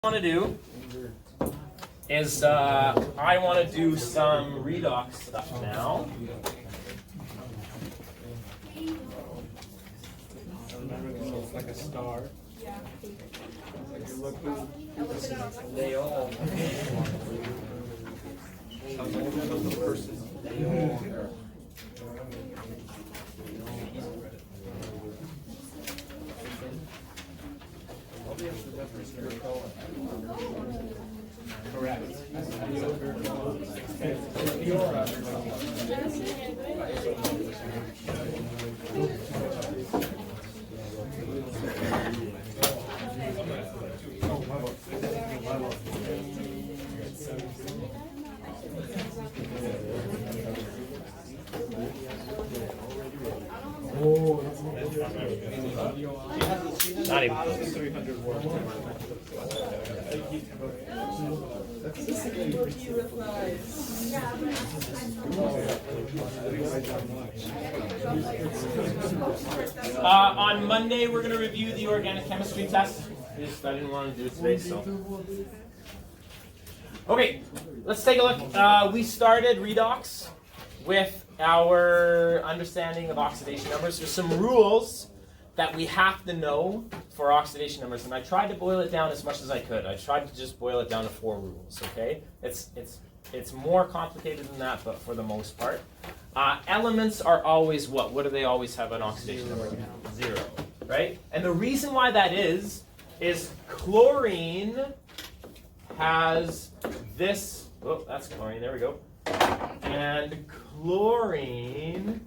Want to do is I want to do some redox stuff now. It's like a star. Yeah. Like you're looking. They all. The person. They all. Correct. Not even close. 300 words. On Monday, we're going to review the organic chemistry test. I didn't want to do it today, so. Okay, let's take a look. We started redox with our understanding of oxidation numbers. There's some rules that we have to know for oxidation numbers, and I tried to boil it down as much as I could. I tried to just boil it down to 4 rules. Okay, it's more complicated than that, but for the most part, elements are always what? What do they always have an oxidation number? 0, right? And the reason why that is chlorine has this. Oh, that's chlorine. There we go. And chlorine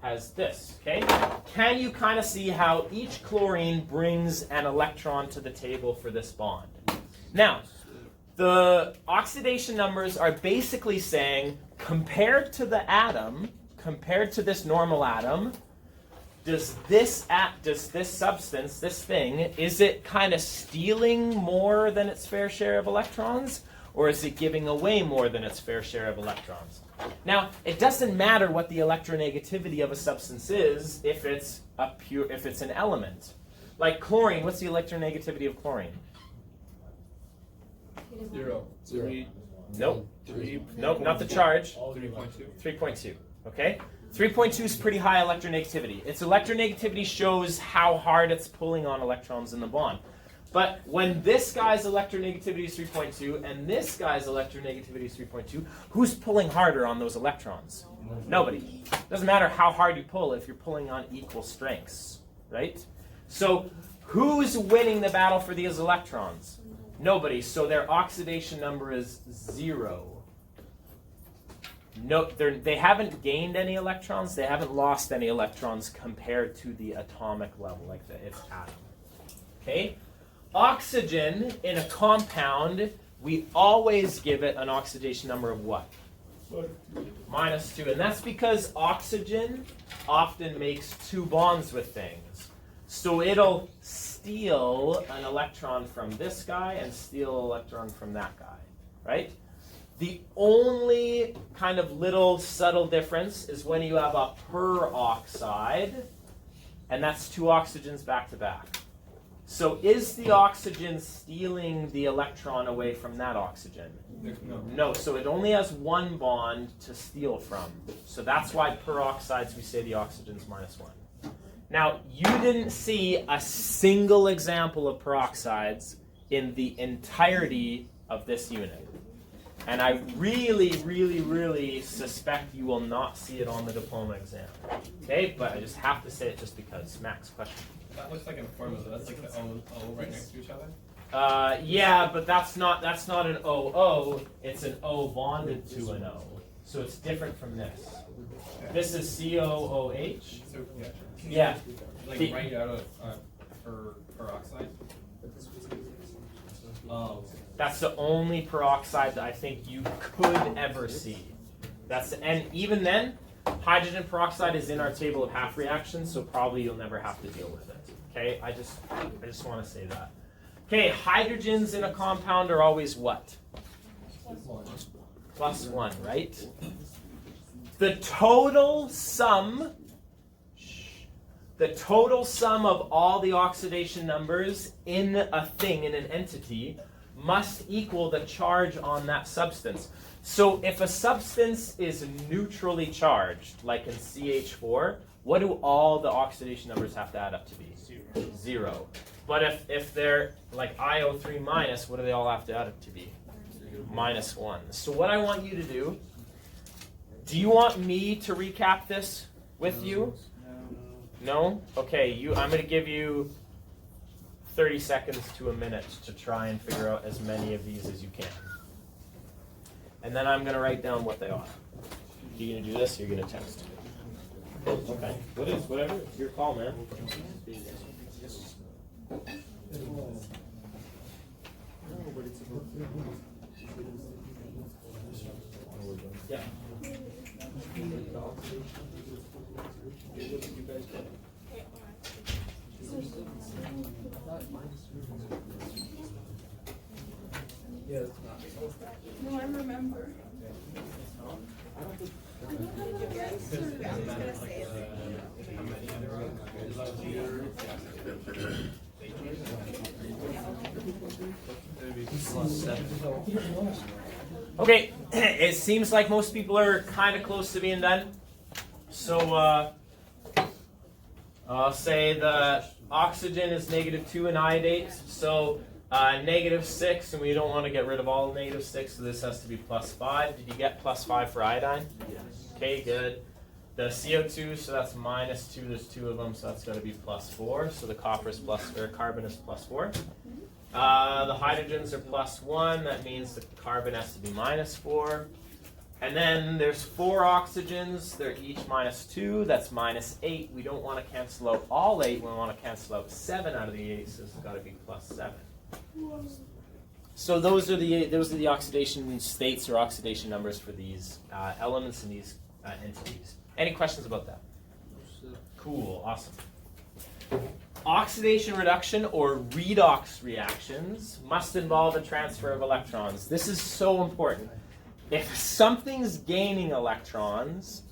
has this, okay? Can you kind of see how each chlorine brings an electron to the table for this bond? Now, the oxidation numbers are basically saying, compared to the atom, compared to this normal atom, does this substance, this thing, is it kind of stealing more than its fair share of electrons? Or is it giving away more than its fair share of electrons? Now, it doesn't matter what the electronegativity of a substance is if it's an element. Like chlorine, what's the electronegativity of chlorine? 0. Nope. Nope, not the charge. 3.2. 3.2. Okay? 3.2 is pretty high electronegativity. Its electronegativity shows how hard it's pulling on electrons in the bond. But when this guy's electronegativity is 3.2 and this guy's electronegativity is 3.2, who's pulling harder on those electrons? Nobody. Doesn't matter how hard you pull if you're pulling on equal strengths, right? So who's winning the battle for these electrons? Nobody. So their oxidation number is 0. No, they haven't gained any electrons. They haven't lost any electrons compared to the atomic level, like its atom. Okay? Oxygen in a compound, we always give it an oxidation number of what? -2. And that's because oxygen often makes 2 bonds with things. So it'll steal an electron from this guy and steal an electron from that guy, right? The only kind of little subtle difference is when you have a peroxide, and that's 2 oxygens back to back. So is the oxygen stealing the electron away from that oxygen? No, so it only has 1 bond to steal from. So that's why peroxides, we say the oxygen's -1. Now, you didn't see a single example of peroxides in the entirety of this unit. And I really, really, really suspect you will not see it on the diploma exam. Okay, but I just have to say it just because. Max, question? That looks like a formula. That's like the O right next to each other. Yeah, but that's not an OO. It's an O bonded to an O. So it's different from this. This is COOH. So Yeah. like right out of peroxide. That's the only peroxide that I think you could ever see. And even then, hydrogen peroxide is in our table of half reactions, so probably you'll never have to deal with it. Okay, I just want to say that. Okay, hydrogens in a compound are always what? +1, right? The total sum the total sum of all the oxidation numbers in a thing, in an entity, must equal the charge on that substance. So if a substance is neutrally charged, like in CH4, what do all the oxidation numbers have to add up to be? Zero. But if they're like IO3 minus, what do they all have to add up to be? -1. So what I want you to do you want me to recap this with you? No? Okay, I'm going to give you 30 seconds to a minute to try and figure out as many of these as you can. And then I'm going to write down what they are. You're going to do this, you're going to text. Okay. Whatever. It's your call, man. Yeah. No, I remember. Okay, it seems like most people are kind of close to being done. So I'll say the oxygen is -2 in iodate. So -6, and we don't want to get rid of all -6, so this has to be +5. Did you get +5 for iodine? Yes. Okay, good. The CO2, so that's -2. There's 2 of them, so that's got to be +4. So the carbon is +4. The hydrogens are +1. That means the carbon has to be -4. And then there's 4 oxygens. They're each -2. That's -8. We don't want to cancel out all 8. We want to cancel out 7 out of the 8. So it's got to be +7. So those are the oxidation states or oxidation numbers for these elements and these entities. Any questions about that? Cool, awesome. Oxidation reduction or redox reactions must involve a transfer of electrons. This is so important. If something's gaining electrons,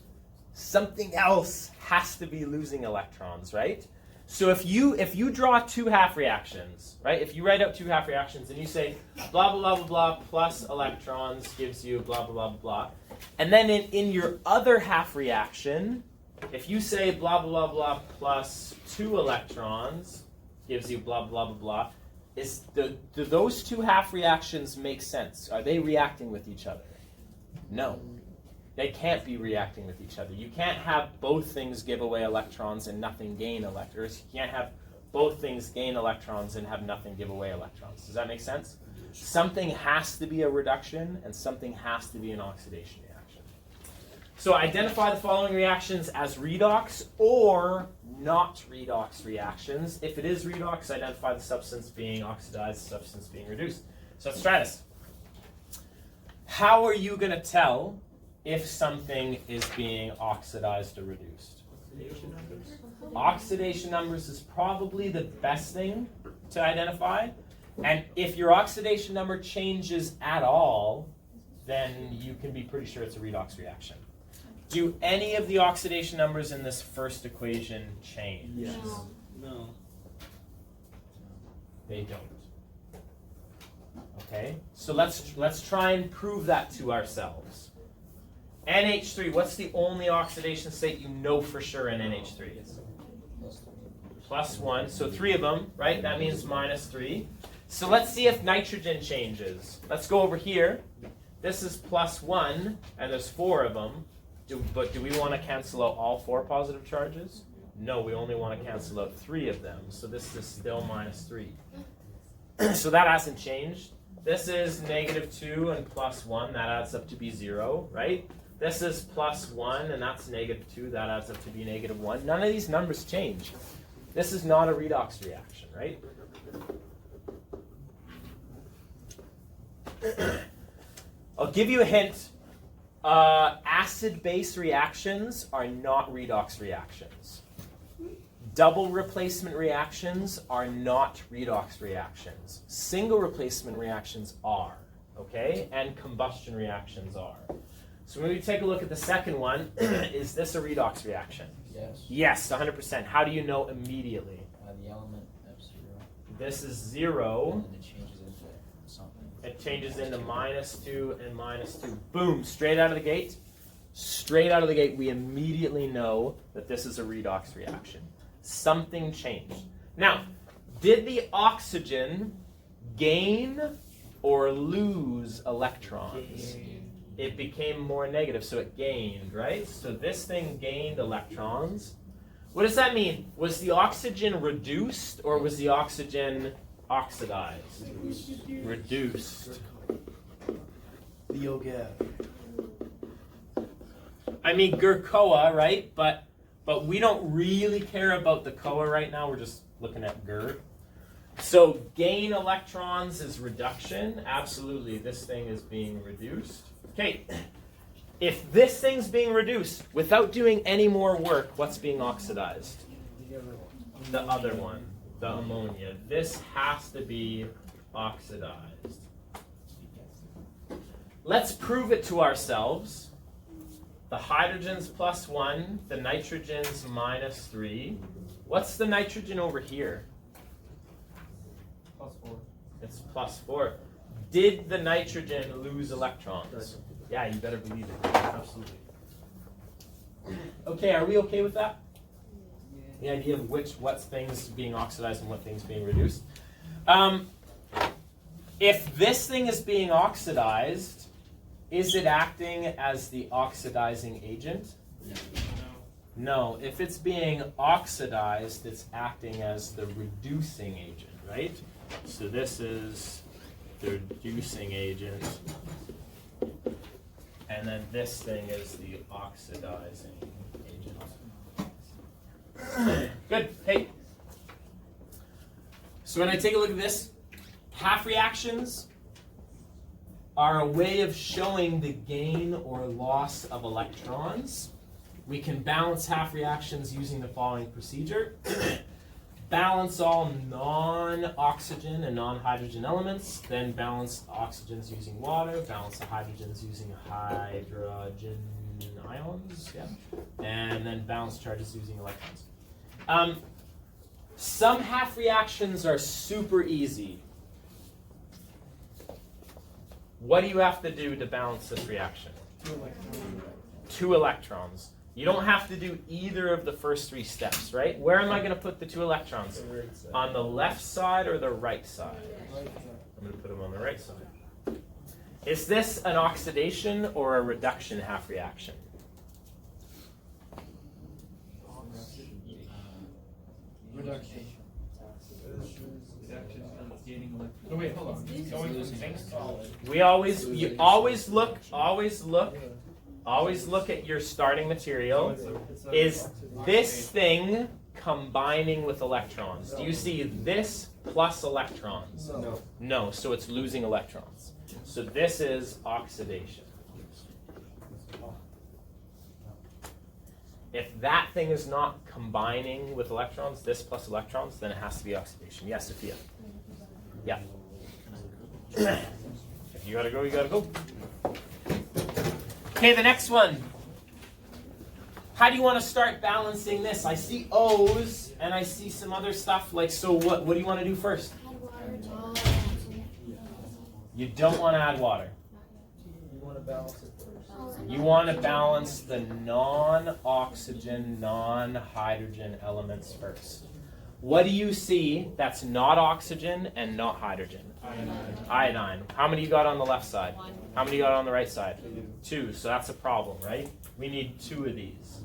something else has to be losing electrons, right? So if you draw 2 half reactions, right? If you write out 2 half reactions and you say blah, blah, blah, blah, blah, plus electrons gives you blah, blah, blah, blah, blah. And then in your other half reaction, if you say blah, blah, blah, blah, plus 2 electrons gives you blah, blah, blah, blah, do those 2 half reactions make sense? Are they reacting with each other? No. They can't be reacting with each other. You can't have both things give away electrons and nothing gain electrons. You can't have both things gain electrons and have nothing give away electrons. Does that make sense? Something has to be a reduction and something has to be an oxidation reaction. So identify the following reactions as redox or not redox reactions. If it is redox, identify the substance being oxidized, the substance being reduced. So let's try this. How are you going to tell if something is being oxidized or reduced? Oxidation numbers is probably the best thing to identify. And if your oxidation number changes at all, then you can be pretty sure it's a redox reaction. Do any of the oxidation numbers in this first equation change? Yes. No. They don't. Okay, so let's try and prove that to ourselves. NH3, what's the only oxidation state you know for sure in NH3? +1, so 3 of them, right? That means -3. So let's see if nitrogen changes. Let's go over here. This is +1, and there's 4 of them. But do we want to cancel out all 4 positive charges? No, we only want to cancel out 3 of them. So this is still -3. So that hasn't changed. This is -2 and +1. That adds up to be 0, right? This is +1, and that's -2. That adds up to be -1. None of these numbers change. This is not a redox reaction, right? I'll give you a hint. Acid-base reactions are not redox reactions. Double replacement reactions are not redox reactions. Single replacement reactions are, okay? And combustion reactions are. So when we take a look at the second one, is this a redox reaction? Yes. Yes, 100%. How do you know immediately? The element F0. This is 0. And then it changes into something. It changes into -2 and -2. Boom, straight out of the gate. Straight out of the gate, we immediately know that this is a redox reaction. Something changed. Now, did the oxygen gain or lose electrons? It became more negative, so it gained, right? So this thing gained electrons. What does that mean? Was the oxygen reduced or was the oxygen oxidized? Reduced. I mean, GER-CoA, right? But we don't really care about the CoA right now. We're just looking at GER. So gain electrons is reduction. Absolutely, this thing is being reduced. Okay, if this thing's being reduced without doing any more work, what's being oxidized? The other one, the ammonia. This has to be oxidized. Let's prove it to ourselves. The hydrogen's +1, the nitrogen's -3. What's the nitrogen over here? +4. It's +4. Did the nitrogen lose electrons? Yeah, you better believe it. Absolutely. Okay, are we okay with that? The idea of what things being oxidized and what things being reduced. If this thing is being oxidized, is it acting as the oxidizing agent? No. If it's being oxidized, it's acting as the reducing agent, right? So this is the reducing agent. And then this thing is the oxidizing agent. Good. Hey. So when I take a look at this, half reactions are a way of showing the gain or loss of electrons. We can balance half reactions using the following procedure. Balance all non-oxygen and non-hydrogen elements, then balance oxygens using water, balance the hydrogens using hydrogen ions, yeah, and then balance charges using electrons. Some half reactions are super easy. What do you have to do to balance this reaction? 2 electrons. You don't have to do either of the first 3 steps, right? Where am I going to put the 2 electrons? On the left side or the right side? I'm going to put them on the right side. Is this an oxidation or a reduction half reaction? Reduction. No, wait, hold on. It's going from things solid. You always look at your starting material. Is this thing combining with electrons? Do you see this plus electrons? No. No, so it's losing electrons. So this is oxidation. If that thing is not combining with electrons, this plus electrons, then it has to be oxidation. Yes, Sophia? Yeah. If you gotta go, you gotta go. Okay, the next one. How do you want to start balancing this? I see O's and I see some other stuff. Like, so what do you want to do first? You don't want to add water. You want to balance it first. You want to balance the non-oxygen, non-hydrogen elements first. What do you see that's not oxygen and not hydrogen? Iodine. How many you got on the left side? How many you got on the right side? 2. So that's a problem, right? We need 2 of these.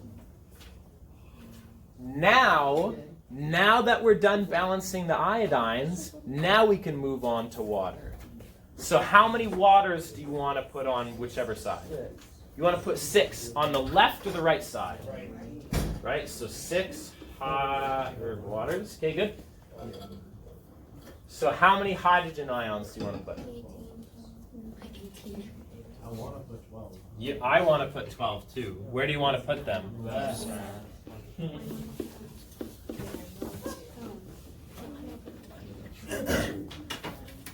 Now that we're done balancing the iodines, now we can move on to water. So how many waters do you want to put on whichever side? You want to put 6 on the left or the right side? Right? So 6 waters. Okay, good. So how many hydrogen ions do you want to put? 18. I want to put 12. I want to put 12 too. Where do you want to put them?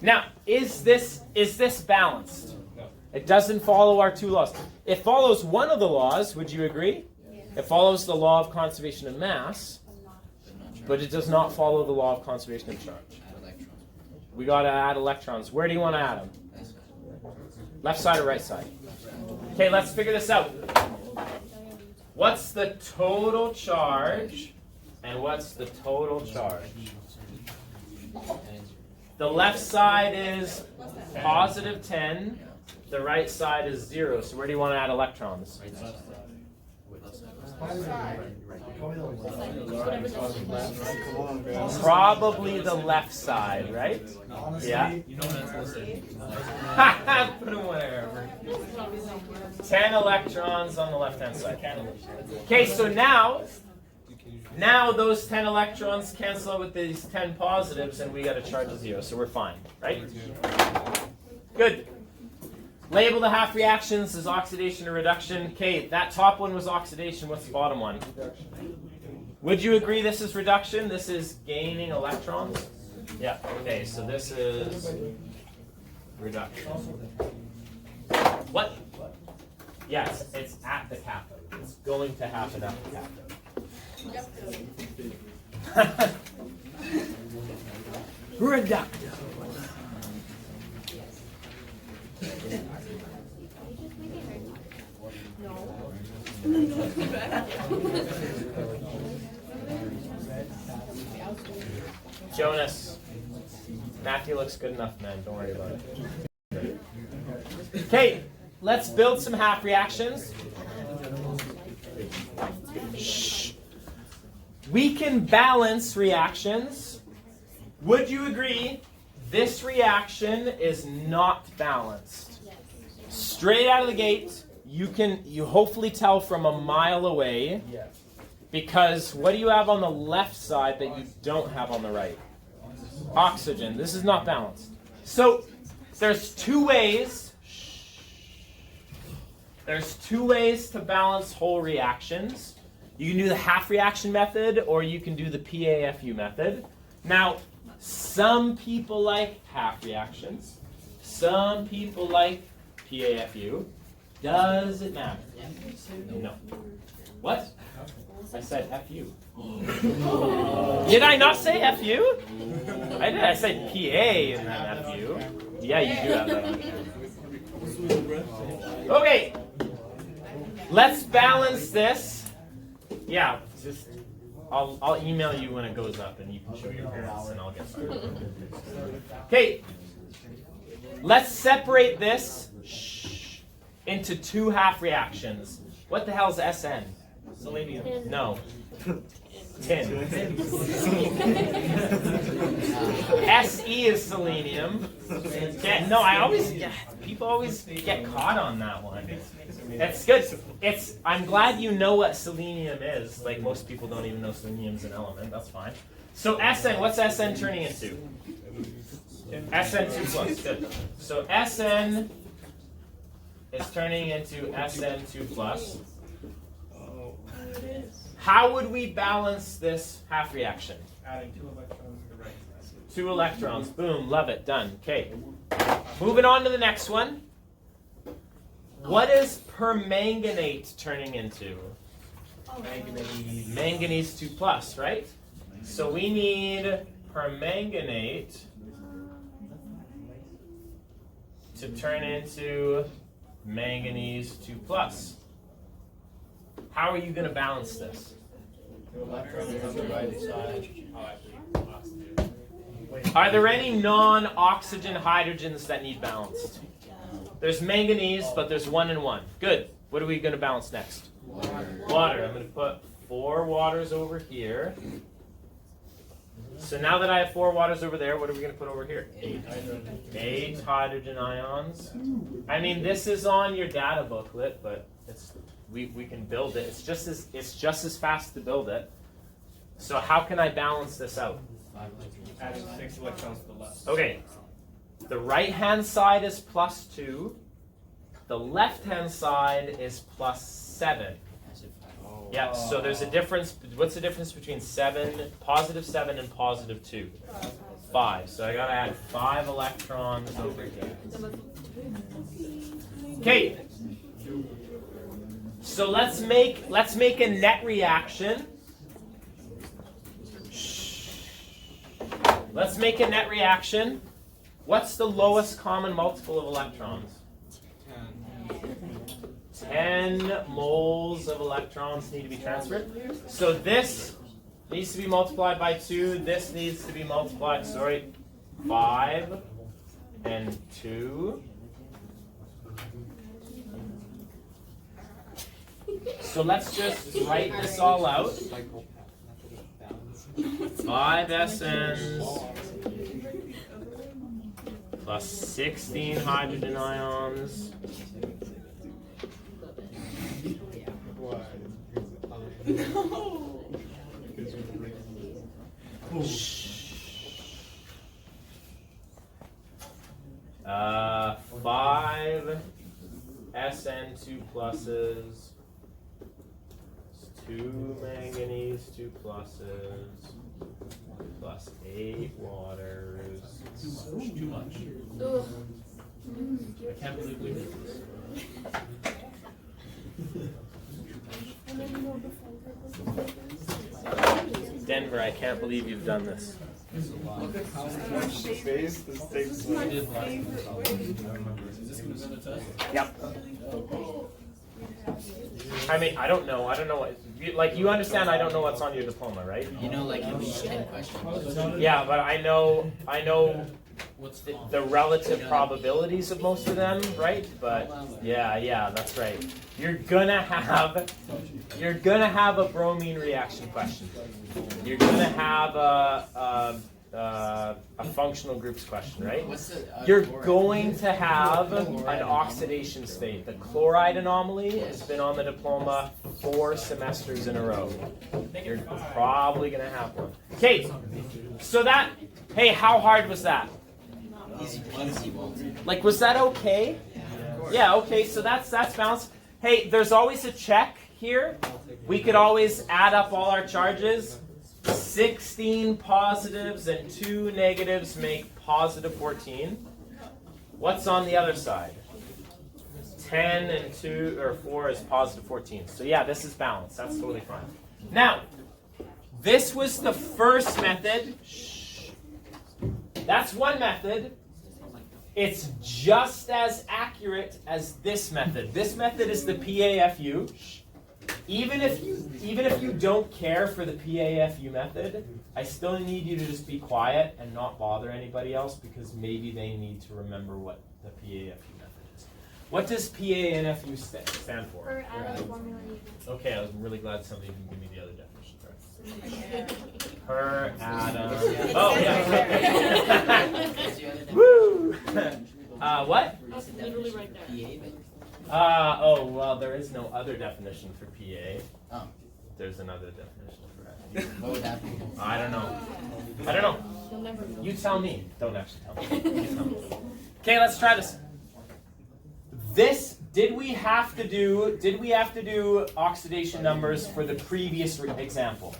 Now, is this balanced? It doesn't follow our two laws. It follows one of the laws, would you agree? It follows the law of conservation of mass, but it does not follow the law of conservation of charge. We got to add electrons. Where do you want to add them? Left side or right side? Okay, let's figure this out. What's the total charge and what's the total charge? The left side is positive 10. The right side is 0. So where do you want to add electrons? Probably the left side, right? Yeah. Put them wherever. 10 electrons on the left-hand side. Okay, so now those 10 electrons cancel out with these 10 positives, and we got a charge of 0, so we're fine, right? Good. Label the half reactions as oxidation or reduction. Okay, that top one was oxidation. What's the bottom one? Would you agree this is reduction? This is gaining electrons? Yeah, okay, so this is reduction. What? Yes, it's at the cathode. It's going to happen at the cathode. Reduction. Jonas, Matthew looks good enough, man. Don't worry about it. Okay, let's build some half reactions. Shh. We can balance reactions. Would you agree this reaction is not balanced? Straight out of the gate, you hopefully tell from a mile away, because what do you have on the left side that you don't have on the right? Oxygen. This is not balanced. So there's two ways. There's two ways to balance whole reactions. You can do the half reaction method, or you can do the PAFU method. Now, some people like half reactions. Some people like PAFU. Does it matter? No. What? I said FU. Did I not say FU? I did. I said PA and then FU. Yeah, you do have that on here. Okay. Let's balance this. Yeah, just I'll email you when it goes up and you can show your parents and I'll get started. Okay. Let's separate this into two half reactions. What the hell is SN? Selenium. No. Tin. SE is selenium. Yeah, no, people always get caught on that one. That's good. I'm glad you know what selenium is. Like most people don't even know selenium's an element. That's fine. So SN, what's SN turning into? SN2 plus. Good. So SN is turning into SN2 plus. How would we balance this half reaction? Adding 2 electrons to the right side. 2 electrons. Boom. Love it. Done. Okay. Moving on to the next one. What is permanganate turning into? Manganese. Manganese 2 plus, right? So we need permanganate to turn into manganese 2 plus. How are you going to balance this? 2 electrons on the right side. Are there any non-oxygen hydrogens that need balanced? There's manganese, but there's 1 and 1. Good. What are we going to balance next? Water. I'm going to put 4 waters over here. So now that I have 4 waters over there, what are we going to put over here? 8 hydrogen ions. I mean, this is on your data booklet, but we can build it. It's just as fast to build it. So how can I balance this out? Adding 6 electrons to the left. Okay. The right-hand side is plus 2. The left-hand side is plus 7. Yeah, so there's a difference. What's the difference between positive 7 and positive 2? 5. So I gotta add 5 electrons over here. Okay. So let's make a net reaction. Let's make a net reaction. What's the lowest common multiple of electrons? 10 moles of electrons need to be transferred. So this needs to be multiplied by 2. This needs to be multiplied, 5 and 2. So let's just write this all out. 5 SNs plus 16 hydrogen ions uh, 5 SN2 pluses, 2 manganese 2 pluses, plus 8 waters. Too much. I can't believe we did this. Denver, I can't believe you've done this. Look at how much space this takes. We did last time. Is this going to be a test? Yep. I mean, I don't know what, you understand I don't know what's on your diploma, right? You know, like it'll be 10 questions. Yeah, but I know What's the relative probabilities of most of them, right? But yeah, that's right. You're gonna have a bromine reaction question. You're gonna have a functional groups question, right? You're going to have an oxidation state. The chloride anomaly has been on the diploma 4 semesters in a row. You're probably gonna have one. Okay, so hey, how hard was that? Easy. Like, was that okay? Yeah, okay, so that's balanced. Hey, there's always a check here. We could always add up all our charges. 16 positives and 2 negatives make positive 14. What's on the other side? 10 and 2 or 4 is positive 14. So yeah, this is balanced. That's totally fine. Now, this was the first method. That's one method. It's just as accurate as this method. This method is the PAFU. Even if you don't care for the PAFU method, I still need you to just be quiet and not bother anybody else because maybe they need to remember what the PAFU method is. What does PA and FU stand for? Per atom formula. Okay, I was really glad somebody can give me the other definition first. Per atom. Oh yeah. Woo! What? Literally right there. Oh, well, there is no other definition for PA. Oh. There's another definition for FU. What would that be? I don't know. You'll never know. You tell me. Don't actually tell me. You tell me. Okay, let's try this. Did we have to do oxidation numbers for the previous example?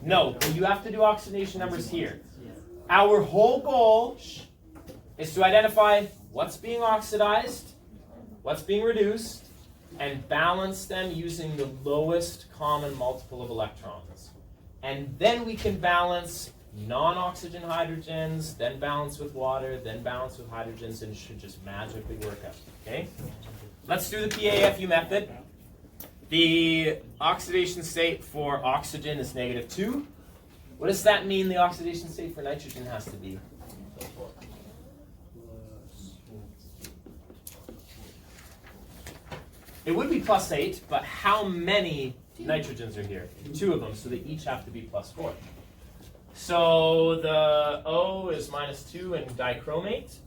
No, but you have to do oxidation numbers here. Our whole goal is to identify what's being oxidized, what's being reduced, and balance them using the lowest common multiple of electrons. And then we can balance non-oxygen hydrogens, then balance with water, then balance with hydrogens, and it should just magically work out, okay? Let's do the PAFU method. The oxidation state for oxygen is -2. What does that mean the oxidation state for nitrogen has to be? It would be +8, but how many nitrogens are here? 2 of them, so they each have to be +4. So the O is -2 in dichromate.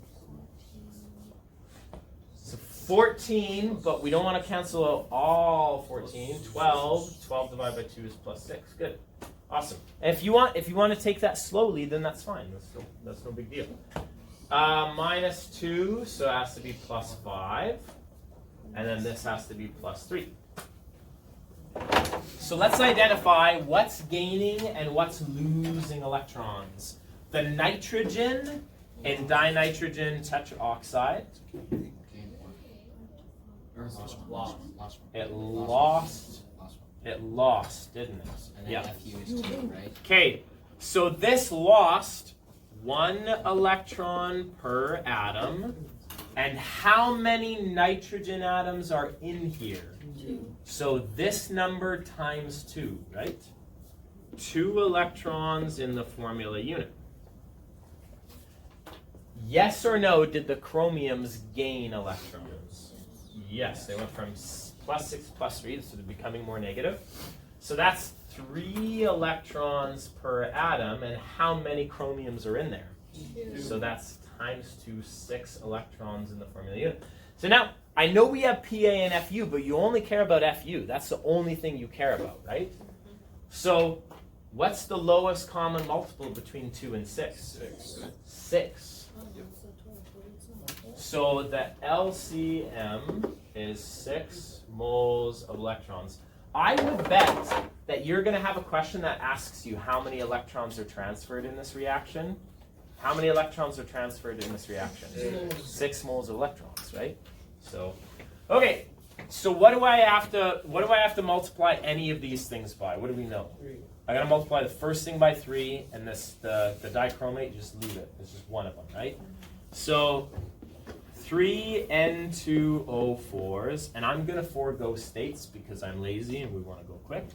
So 14, but we don't want to cancel out all 14. 12. 12 divided by 2 is +6. Good. Awesome. And if you want to take that slowly, then that's fine. That's no big deal. -2, so it has to be +5. And then this has to be +3. So let's identify what's gaining and what's losing electrons. the nitrogen in dinitrogen tetraoxide, it lost, didn't it? And then Yeah. FU is 2, right? Okay, so this lost 1 electron per atom. And how many nitrogen atoms are in here? 2. So this number times 2, right? 2 electrons in the formula unit. Yes or no, did the chromiums gain electrons? Yes, they went from +6 +3, so they're becoming more negative. So that's 3 electrons per atom, and how many chromiums are in there? 2. So that's times 2, 6 electrons in the formula unit. So now, I know we have PA and FU, but you only care about FU. That's the only thing you care about, right? So, what's the lowest common multiple between 2 and 6? 6. So the LCM is 6 moles of electrons. I would bet that you're going to have a question that asks you how many electrons are transferred in this reaction. How many electrons are transferred in this reaction? 6 moles of electrons, right? So, okay. So what do I have to multiply any of these things by? What do we know? 3. I got to multiply the first thing by 3, and the dichromate, just leave it. It's just one of them, right? So 3 N2O4s, and I'm going to forego states because I'm lazy and we want to go quick,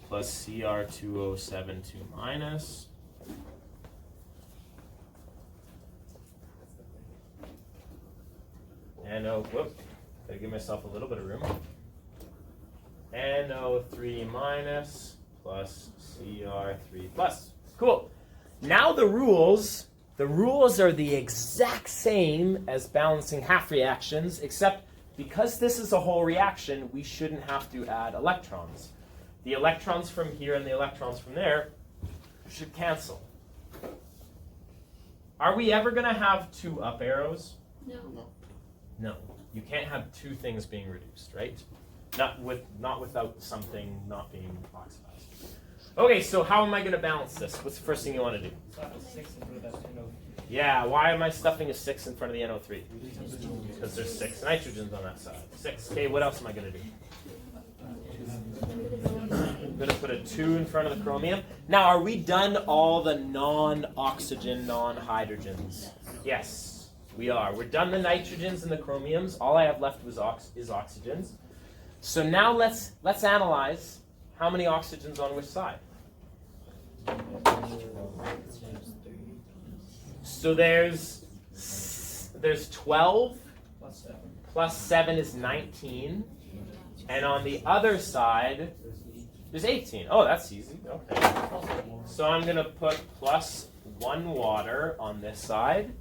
plus Cr2O72 minus. Whoop, gotta give myself a little bit of room. NO3 minus plus Cr3 plus. Cool. Now the rules are the exact same as balancing half reactions, except because this is a whole reaction, we shouldn't have to add electrons. The electrons from here and the electrons from there should cancel. Are we ever going to have 2 up arrows? No. No. You can't have 2 things being reduced, right? Not without something not being oxidized. Okay, so how am I going to balance this? What's the first thing you want to do? Yeah, why am I stuffing a 6 in front of the NO3? Because there's 6 nitrogens on that side. 6. Okay, what else am I going to do? I'm going to put a 2 in front of the chromium. Now, are we done all the non-oxygen, non-hydrogens? Yes, we are. We're done the nitrogens and the chromiums. All I have left is oxygens. So now let's analyze how many oxygens on which side. So there's 12 plus 7 is 19, and on the other side there's 18. Oh, that's easy. Okay. So I'm going to put plus 1 water on this side.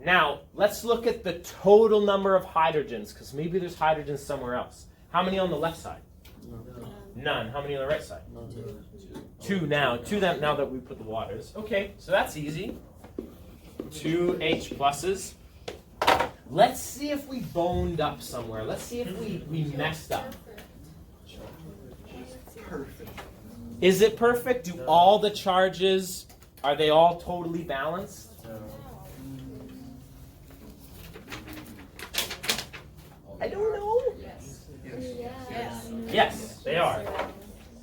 Now let's look at the total number of hydrogens, because maybe there's hydrogens somewhere else. How many on the left side? None. How many on the right side? 2 now. 2 now that we put the waters. Okay, so that's easy. 2 H pluses. Let's see if we boned up somewhere. Let's see if we messed up. Perfect. Is it perfect? Do all the charges, are they all totally balanced? I don't know. Yes, they are.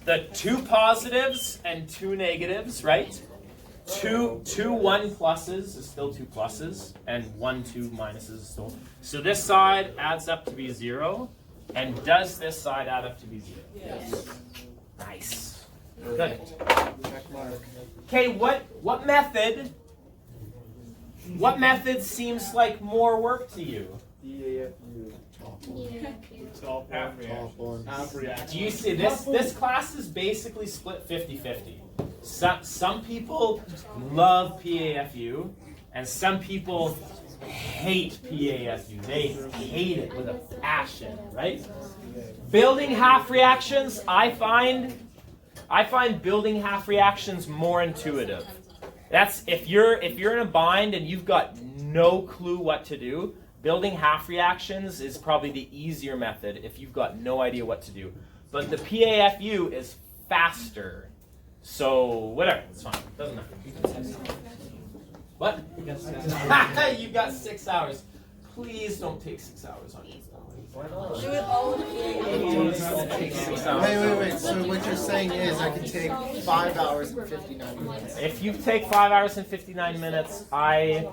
The 2 positives and 2 negatives, right? 2 1 pluses is still 2 pluses, and 1 2 minuses is still. So this side adds up to be 0, and does this side add up to be 0? Yes. Nice. Good. Check mark. Okay, what method seems like more work to you? PAFU. It's all PAFU reactions. Do you see this class is basically split 50-50. Some people love PAFU, and some people hate PAFU. They hate it with a passion, right? Building half reactions, I find building half reactions more intuitive. That's if you're in a bind and you've got no clue what to do, building half reactions is probably the easier method if you've got no idea what to do. But the PAFU is faster. So whatever, it's fine. Doesn't matter. What? You've got 6 hours. Please don't take 6 hours on your Do it all in Wait. So what you're saying is I can take 5 hours and 59 minutes. If you take 5 hours and 59 minutes, I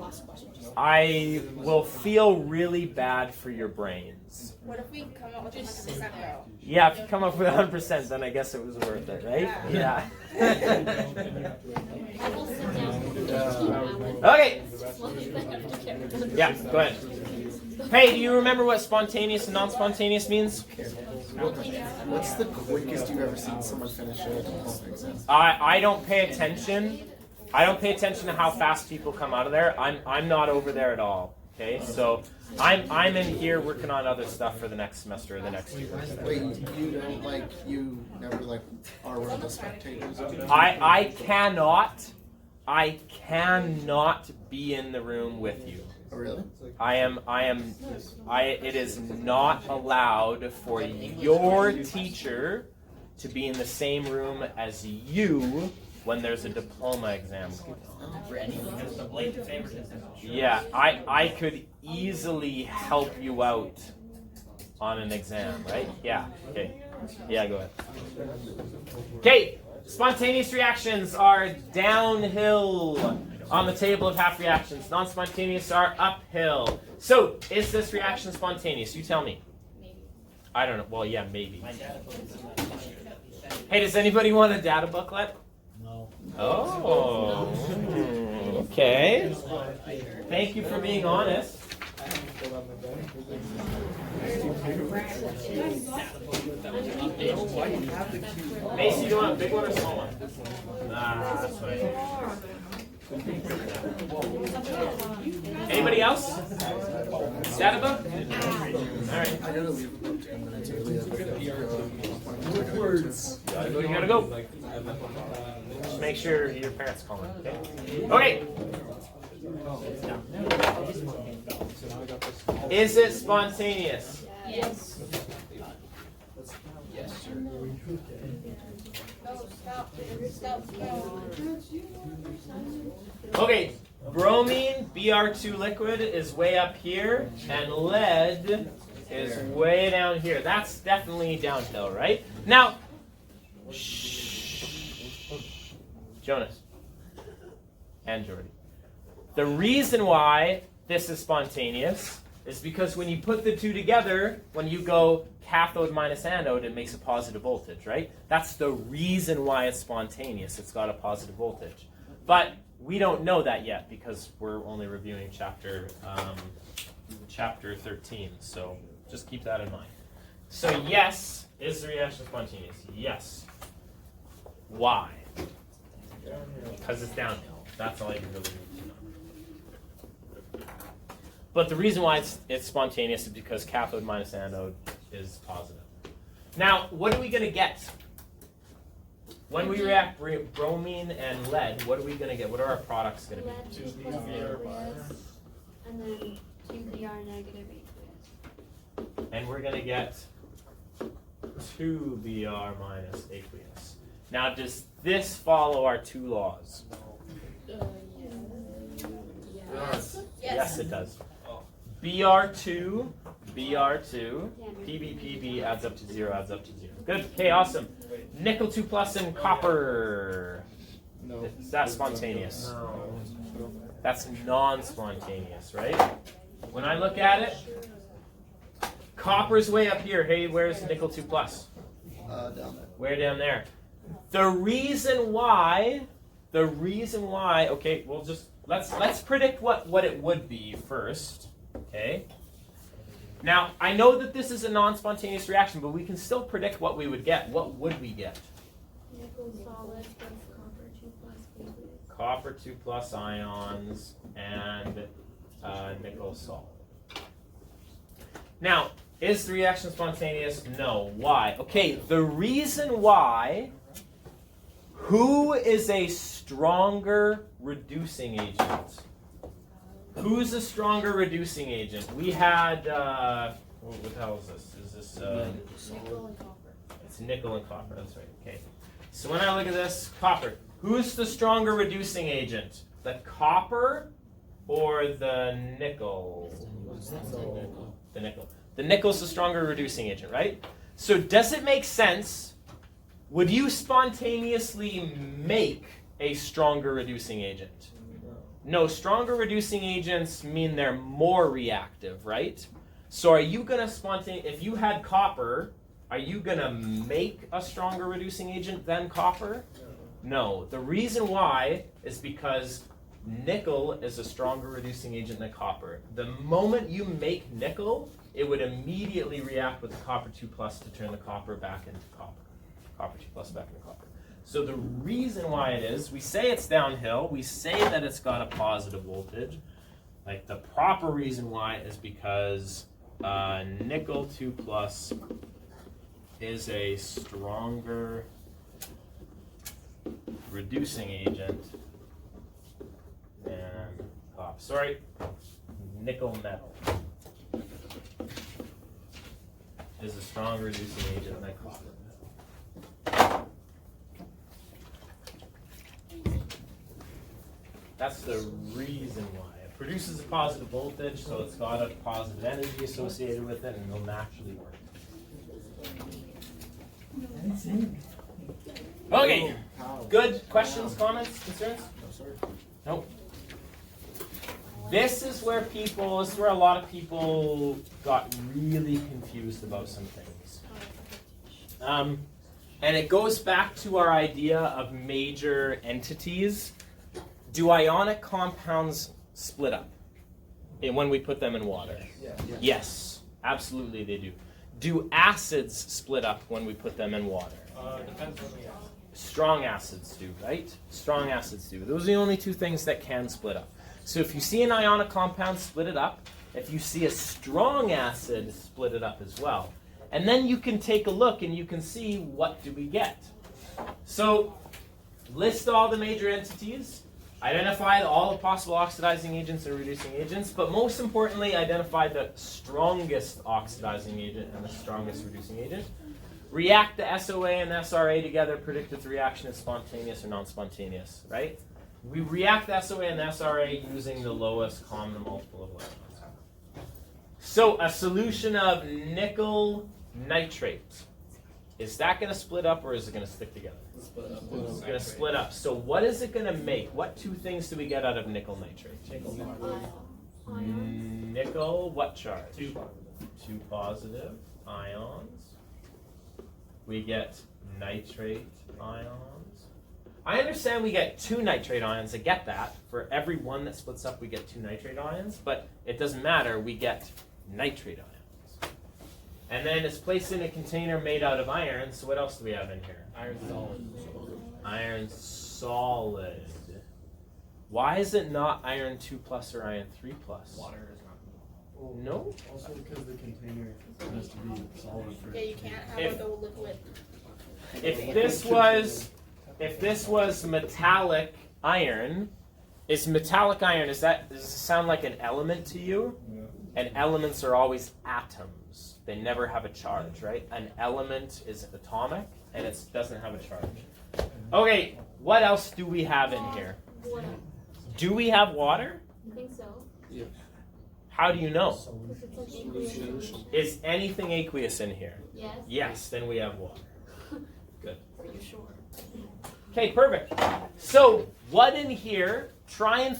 will feel really bad for your brains. What if we come up with 100% though? Yeah, if you come up with 100%, then I guess it was worth it, right? Yeah. Okay. Yeah, go ahead. Hey, do you remember what spontaneous and non-spontaneous means? What's the quickest you've ever seen someone finish a diploma exam? I don't pay attention. I don't pay attention to how fast people come out of there. I'm not over there at all. Okay, so I'm in here working on other stuff for the next semester or the next year. Wait, you never are one of the spectators? I cannot be in the room with you. Oh, really? It is not allowed for your teacher to be in the same room as you when there's a diploma exam. Yeah, I could easily help you out on an exam, right? Yeah, okay. Yeah, go ahead. Okay, spontaneous reactions are downhill on the table of half reactions. Non-spontaneous are uphill. So, is this reaction spontaneous? You tell me. Maybe. I don't know. Well, yeah, maybe. Hey, does anybody want a data booklet? No. Oh, okay. Thank you for being honest. Macy, you want a big one or small one? Nah, that's fine. Anybody else? Data book? Alright. I gotta leave about 10 minutes early. You gotta go. Just make sure your parents call in, okay? Okay. Is it spontaneous? Yes. Yes, sir. No, stop. Okay, bromine, Br2 liquid, is way up here, and lead is way down here. That's definitely downhill, right? Now, shh, Jonas and Jordy. The reason why this is spontaneous is because when you put the two together, when you go cathode minus anode, it makes a positive voltage, right? That's the reason why it's spontaneous. It's got a positive voltage. But we don't know that yet because we're only reviewing chapter 13. So just keep that in mind. So yes, is the reaction spontaneous? Yes. Why? Because it's downhill. That's all you really need to know. But the reason why it's spontaneous is because cathode minus anode is positive. Now, what are we going to get? When we react bromine and lead, what are we going to get? What are our products going to be? Lead 2 plus aqueous, and then 2 Br negative aqueous. And we're going to get 2 Br minus aqueous. Now, does this follow our two laws? Yes. Yes, it does. Br2, Pb adds up to 0, adds up to 0. Good, okay, awesome. Nickel 2 plus and copper. No. Is that spontaneous? No. That's non-spontaneous, right? When I look at it, copper's way up here. Hey, where's nickel 2 plus? Down there. Way down there. The reason why, okay, we'll just, let's predict what it would be first, okay? Now, I know that this is a non-spontaneous reaction, but we can still predict what we would get. What would we get? Nickel solid plus copper 2 plus aqueous. Copper 2 plus ions and nickel solid. Now, is the reaction spontaneous? No. Why? Okay, the reason why, who is a stronger reducing agent? Who's a stronger reducing agent? We had, what the hell is this? Is this, Nickel and copper. it's nickel and copper, that's right, okay. So when I look at this, copper. Who's the stronger reducing agent? The copper or the nickel? The nickel. The nickel's the stronger reducing agent, right? So does it make sense? Would you spontaneously make a stronger reducing agent? No, stronger reducing agents mean they're more reactive, right? So are you going to if you had copper, are you going to make a stronger reducing agent than copper? No. The reason why is because nickel is a stronger reducing agent than copper. The moment you make nickel, it would immediately react with the copper 2 plus to turn the copper back into copper. Copper 2 plus back into copper. So the reason why it is, we say it's downhill, we say that it's got a positive voltage. Like the proper reason why is because nickel 2 plus is a stronger reducing agent than copper. Sorry, nickel metal is a stronger reducing agent than copper. That's the reason why. It produces a positive voltage, so it's got a positive energy associated with it, and it'll naturally work. Okay. Good. Questions, comments, concerns? Nope. This is where a lot of people got really confused about some things. And it goes back to our idea of major entities. Do ionic compounds split up when we put them in water? Yes, absolutely they do. Do acids split up when we put them in water? Depends on the acid. Strong acids do, right? Strong acids do. Those are the only two things that can split up. So if you see an ionic compound, split it up. If you see a strong acid, split it up as well. And then you can take a look and you can see what do we get. So list all the major entities. Identify all the possible oxidizing agents and reducing agents, but most importantly, identify the strongest oxidizing agent and the strongest reducing agent. React the SOA and SRA together, predict if the reaction is spontaneous or non-spontaneous, right? We react the SOA and the SRA using the lowest common multiple of electrons. So a solution of nickel nitrate, is that going to split up or is it going to stick together? It's going to split up. So what is it going to make? What two things do we get out of nickel nitrate? Nickel, what charge? 2 positive ions. We get nitrate ions. I understand we get 2 nitrate ions. I get that. For every one that splits up, we get 2 nitrate ions. But it doesn't matter. We get nitrate ions. And then it's placed in a container made out of iron. So what else do we have in here? Iron solid. Iron solid. Why is it not iron 2 plus or iron 3 plus? Water is not. No? Also because the container has to be solid for. Yeah, you can't have If- like a liquid. If this was metallic iron, does it sound like an element to you? Yeah. And elements are always atoms. They never have a charge, right? An element is atomic and it doesn't have a charge. Okay, what else do we have in here? Water. Do we have water? I think so. How do you know? Because it's like aqueous. Is anything aqueous in here? Yes. Yes, then we have water. Good. Are you sure? Okay, perfect. So what in here, try and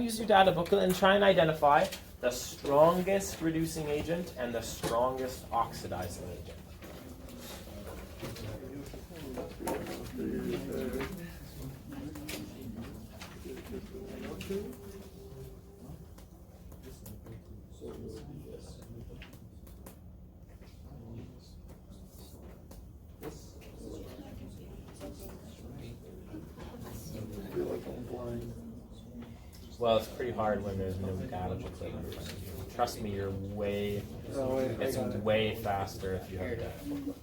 use your data booklet and try and identify the strongest reducing agent and the strongest oxidizing agent. Well, it's pretty hard when there's no data booklet. Trust me, you're way, it's way faster if you have data booklet.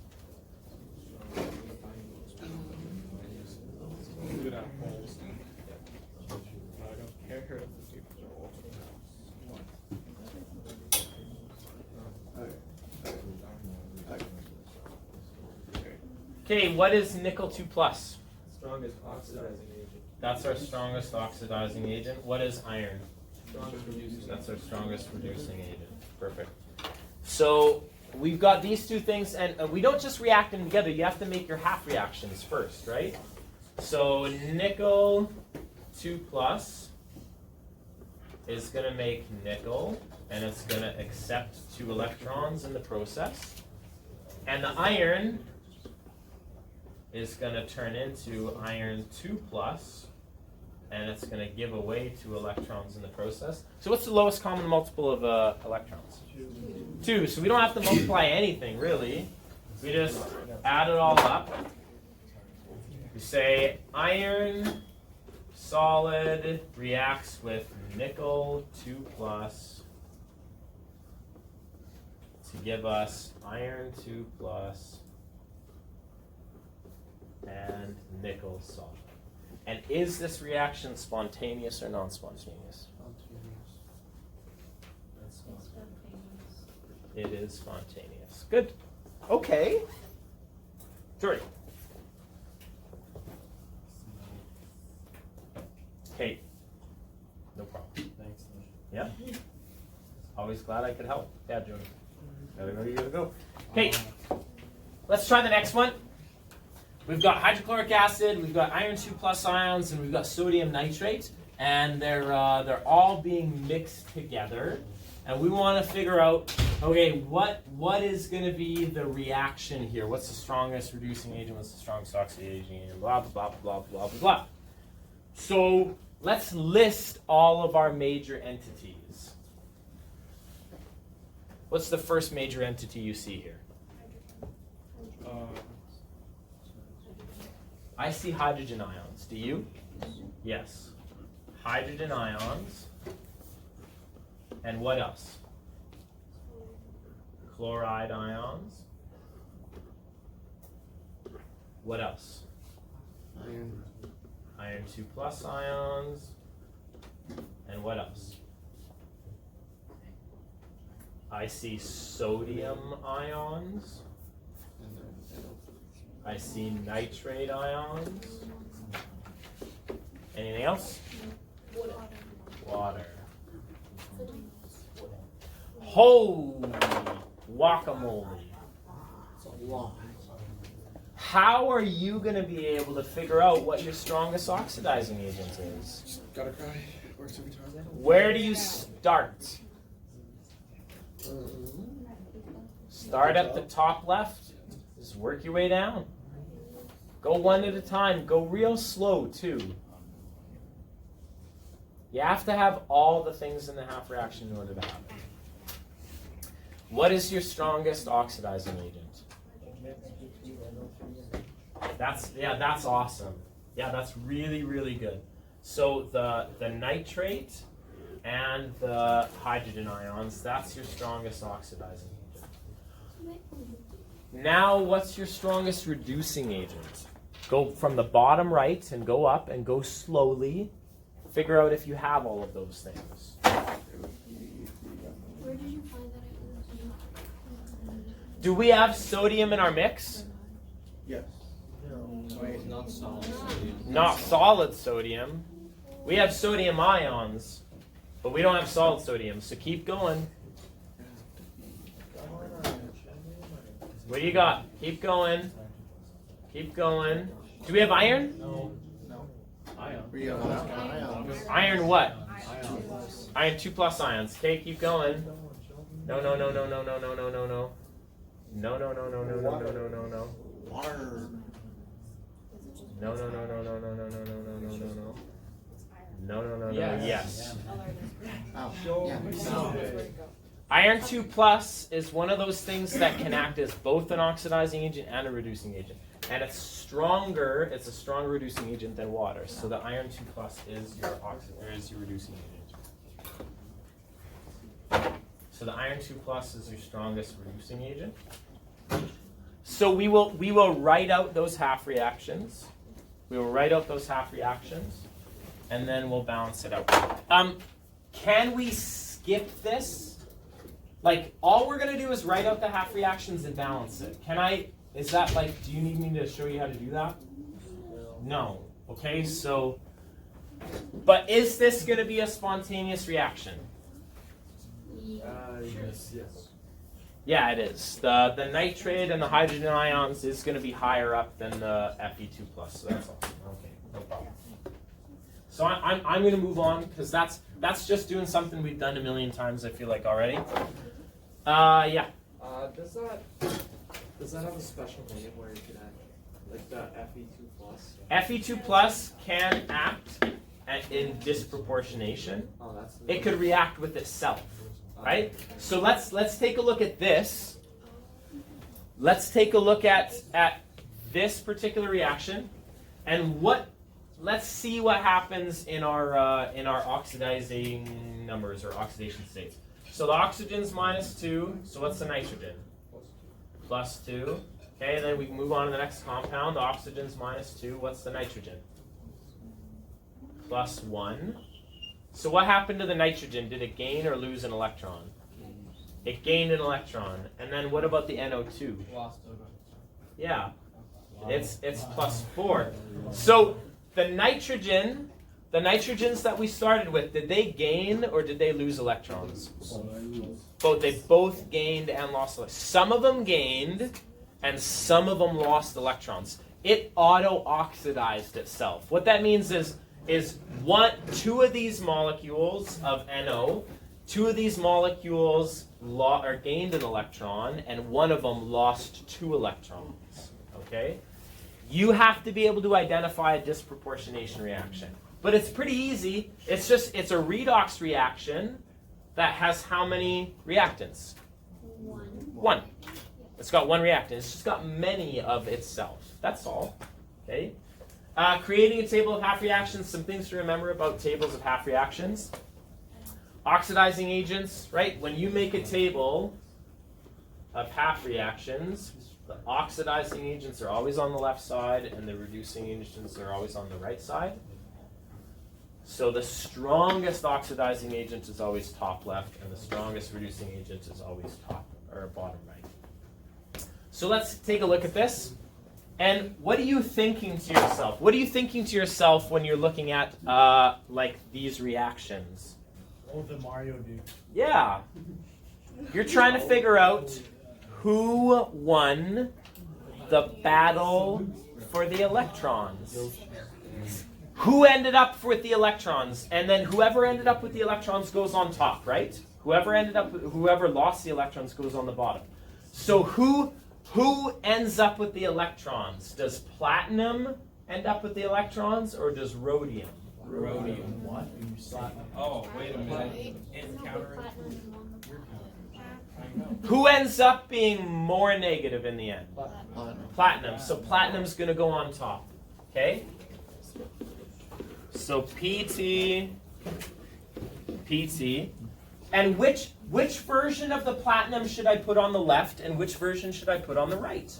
Good at holes. I don't care if the papers are old. Okay, what is nickel 2 plus? Strongest oxidizing agent. That's our strongest oxidizing agent. What is iron? Strongest reducing. That's our strongest reducing agent. Perfect. So we've got these two things, and we don't just react them together. You have to make your half reactions first, right? So nickel 2 plus is going to make nickel, and it's going to accept 2 electrons in the process. And the iron is going to turn into iron 2 plus, and it's going to give away 2 electrons in the process. So what's the lowest common multiple of electrons? 2. So we don't have to multiply anything, really. We just add it all up. We say iron solid reacts with nickel 2 plus to give us iron 2 plus and nickel solid. And is this reaction spontaneous or non-spontaneous? It is spontaneous. Good. Okay. Jordy. Kate. No problem. Thanks. Yeah. Always glad I could help. Yeah, Jordy. Gotta go. Kate. Let's try the next one. We've got hydrochloric acid, we've got iron 2 plus ions, and we've got sodium nitrate, and they're all being mixed together. And we want to figure out, okay, what is going to be the reaction here? What's the strongest reducing agent? What's the strongest oxidizing agent? Blah, blah, blah, blah, blah, blah. So let's list all of our major entities. What's the first major entity you see here? I see hydrogen ions. Do you? Yes. Hydrogen ions. And what else? Chloride ions. What else? Iron 2 plus ions. And what else? I see sodium ions. I see nitrate ions. Anything else? Water. Holy guacamole. It's a lot. How are you going to be able to figure out what your strongest oxidizing agent is? Just gotta cry. Works every time. Where do you start? Start at the top left. Just work your way down. Go one at a time. Go real slow, too. You have to have all the things in the half reaction in order to happen. What is your strongest oxidizing agent? That's awesome. Yeah, that's really, really good. So the nitrate and the hydrogen ions, that's your strongest oxidizing agent. Now, what's your strongest reducing agent? Go from the bottom right and go up and go slowly. Figure out if you have all of those things. Where did you find that? Do we have sodium in our mix? Yes. Not solid sodium. Not solid sodium. We have sodium ions, but we don't have solid sodium, so keep going. What do you got? Keep going. Keep going. Do we have iron? No. Ion. We have ions. Iron what? Ions. Iron 2 plus ions. Okay, keep going. No. No. No. No. No. No. No. No. No. No. No. No. No. No. No. No. No. No. No. Water. No. No. No. No. No. No. No. No. No. No. No. No. No. No. No. Yes. Yes. Oh, yeah. Iron 2 plus is one of those things that can act as both an oxidizing agent and a reducing agent. And it's stronger, it's a stronger reducing agent than water. So the iron 2 plus is your reducing agent. So the iron 2 plus is your strongest reducing agent. So we will write out those half reactions. We will write out those half reactions, and then we'll balance it out. Can we skip this? Like, all we're going to do is write out the half reactions and balance it. Can I Is that like, do you need me to show you how to do that? No. Okay, so, but is this going to be a spontaneous reaction? Yes. Yeah, it is. The nitrate and the hydrogen ions is going to be higher up than the Fe2+, so that's all. Okay, no problem. So I'm going to move on because that's just doing something we've done a million times, I feel like, already. Yeah. Does that have a special name where you can add like the Fe2+? Fe2+ can act in disproportionation. Oh, that's. It could react with itself, right? So let's take a look at this. Let's take a look at this particular reaction, and let's see what happens in our oxidizing numbers or oxidation states. So the oxygen's -2. So what's the nitrogen? +2. Okay, and then we move on to the next compound. The oxygen's -2. What's the nitrogen? +1. So what happened to the nitrogen? Did it gain or lose an electron? It gained an electron. And then what about the NO2? Yeah, it's +4. So the nitrogens that we started with, did they gain or did they lose electrons? Both. They both gained and lost electrons. Some of them gained and some of them lost electrons. It auto-oxidized itself. What that means is two of these molecules of NO, two of these molecules gained an electron, and one of them lost 2 electrons. Okay? You have to be able to identify a disproportionation reaction. But it's pretty easy. It's a redox reaction that has how many reactants? 1. It's got 1 reactant. It's just got many of itself. That's all. Okay? Creating a table of half reactions, some things to remember about tables of half reactions. Oxidizing agents, right? When you make a table of half reactions, the oxidizing agents are always on the left side and the reducing agents are always on the right side. So the strongest oxidizing agent is always top left and the strongest reducing agent is always top or bottom right. So let's take a look at this. And what are you thinking to yourself? What are you thinking to yourself when you're looking at like these reactions? What did Mario do? Yeah. You're trying to figure out who won the battle for the electrons. Who ended up with the electrons? And then whoever ended up with the electrons goes on top, right? Whoever lost the electrons goes on the bottom. So who ends up with the electrons? Does platinum end up with the electrons or does rhodium? Rhodium. What? Oh, wait a minute. Encountering. Who ends up being more negative in the end? Platinum. So platinum's going to go on top. Okay? So PT. And which version of the platinum should I put on the left and which version should I put on the right?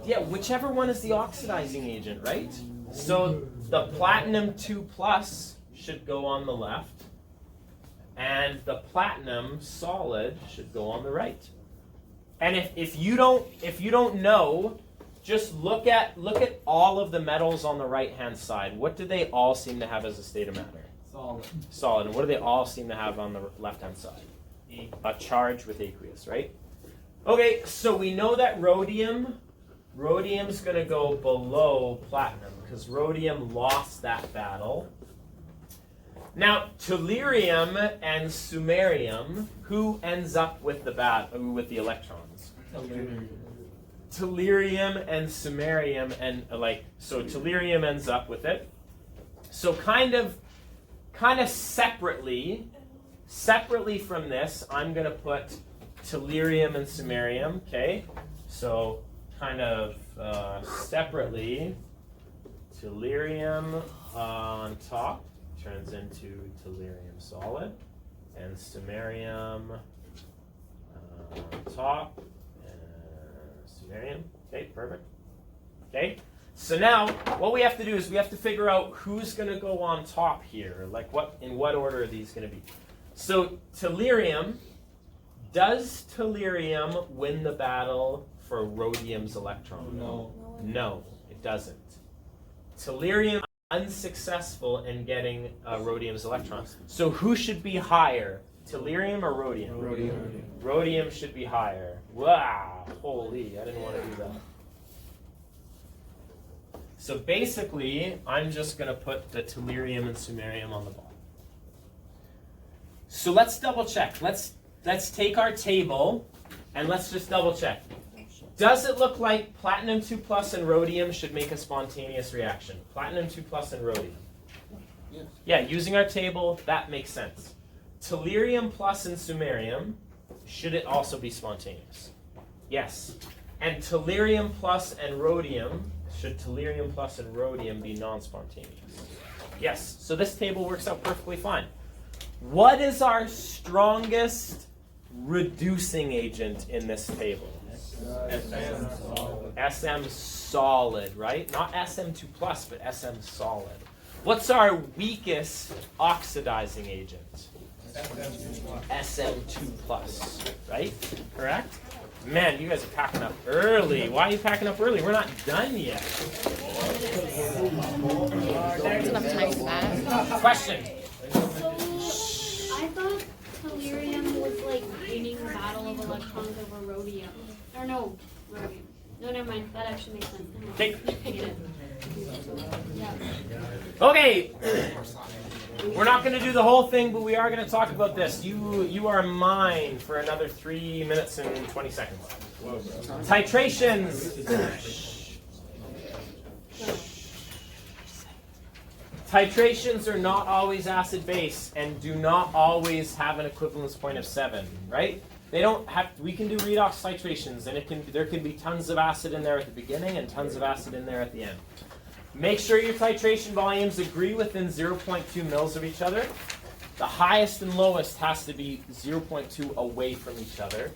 Yeah, whichever one is the oxidizing agent, right? So the platinum 2+ should go on the left and the platinum solid should go on the right. And if you don't know, just look at all of the metals on the right-hand side. What do they all seem to have as a state of matter? Solid. And what do they all seem to have on the left-hand side? A charge with aqueous, right? Okay, so we know that rhodium's going to go below platinum because rhodium lost that battle. Now, tellurium and samarium, who ends up with the electrons? Tellurium and samarium, and so tellurium ends up with it. So kind of separately from this, I'm going to put tellurium and samarium. Okay, so kind of separately, tellurium on top turns into tellurium solid, and samarium on top. Okay, perfect. Okay, so now what we have to do is we have to figure out who's going to go on top here. Like in what order are these going to be? So tellurium Does tellurium win the battle for rhodium's electron? No. No, it doesn't. Tellurium unsuccessful in getting rhodium's electron. So who should be higher, tellurium or rhodium? Rhodium. Rhodium should be higher. Wow, holy, I didn't want to do that. So basically, I'm just going to put the tellurium and samarium on the bottom. So let's double check. Let's take our table and let's just double check. Does it look like platinum 2 plus and rhodium should make a spontaneous reaction? Platinum 2 plus and rhodium. Yes. Yeah, using our table, that makes sense. Tellurium plus and samarium, should it also be spontaneous? Yes. And tellurium plus and rhodium, should tellurium plus and rhodium be non-spontaneous? Yes. So this table works out perfectly fine. What is our strongest reducing agent in this table? SM solid, right? Not SM2 plus, but SM solid. What's our weakest oxidizing agent? SM2 plus, right? Correct? Man, you guys are packing up early. Why are you packing up early? We're not done yet. There's enough time for that. Question. So, I thought tellurium was like winning the battle of electrons over rhodium. Or no, rhodium. No, never mind. That actually makes sense. Never mind. Take. I get it. Yeah. Okay. We're not going to do the whole thing, but we are going to talk about this. You are mine for another 3 minutes and 20 seconds. Titrations. Titrations are not always acid-base and do not always have an equivalence point of 7, right? They don't have. We can do redox titrations, and there can be tons of acid in there at the beginning and tons of acid in there at the end. Make sure your titration volumes agree within 0.2 mils of each other. The highest and lowest has to be 0.2 away from each other.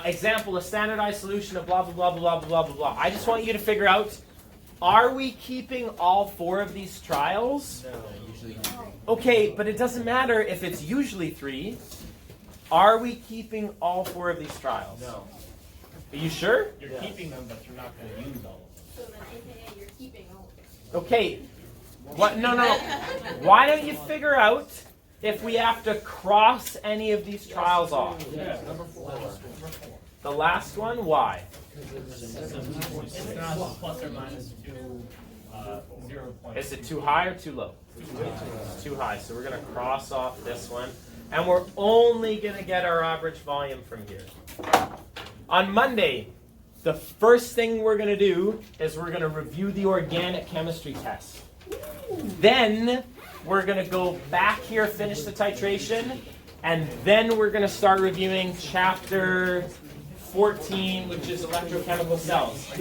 Example, a standardized solution of blah, blah, blah, blah, blah, blah, blah. I just want you to figure out, are we keeping all 4 of these trials? No, usually. Okay, but it doesn't matter if it's usually 3. Are we keeping all 4 of these trials? No. Are you sure? You're keeping them, but you're not going to use all of them. So then, AKA, you're keeping all of it. Okay. What? No. Why don't you figure out if we have to cross any of these trials off? Yeah, number 4. The last one, why? It's not plus or minus 2, 0 point. Is it too high or too low? It's too high. So we're going to cross off this one. And we're only going to get our average volume from here. On Monday, the first thing we're going to do is we're going to review the organic chemistry test. Then we're going to go back here, finish the titration, and then we're going to start reviewing chapter 14, which is electrochemical cells.